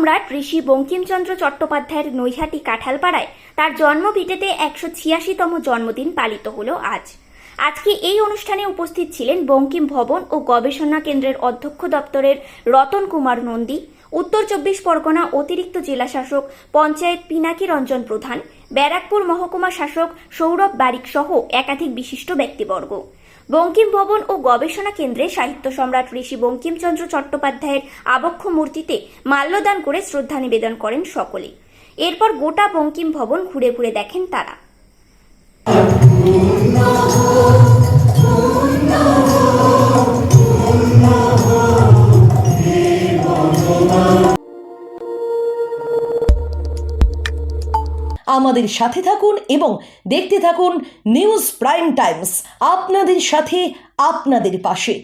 সম্রাট ঋষি বঙ্কিমচন্দ্র চট্টোপাধ্যায়ের নৈহাটি কাঁঠালপাড়ায় তার জন্মভিটেতে 186তম জন্মদিন পালিত হলো আজ। আজকে এই অনুষ্ঠানে উপস্থিত ছিলেন বঙ্কিম ভবন ও গবেষণা কেন্দ্রের অধ্যক্ষ দপ্তরের রতন কুমার নন্দী, উত্তর 24 পরগনা অতিরিক্ত জেলা শাসক পঞ্চায়েত পিনাকি রঞ্জন প্রধান, ব্যারাকপুর মহকুমা শাসক সৌরভ বারিক সহ একাধিক বিশিষ্ট ব্যক্তিবর্গ। বঙ্কিম ভবন ও গবেষণা কেন্দ্রে সাহিত্য সম্রাট ঋষি বঙ্কিমচন্দ্র চট্টোপাধ্যায়ের আবক্ষ মূর্তিতে মাল্যদান করে শ্রদ্ধা নিবেদন করেন সকলে। এরপর গোটা বঙ্কিম ভবন ঘুরে ঘুরে দেখেন তারা। আমাদের সাথে থাকুন এবং দেখতে থাকুন নিউজ প্রাইম টাইমস, আপনাদের সাথে আপনাদের পাশে।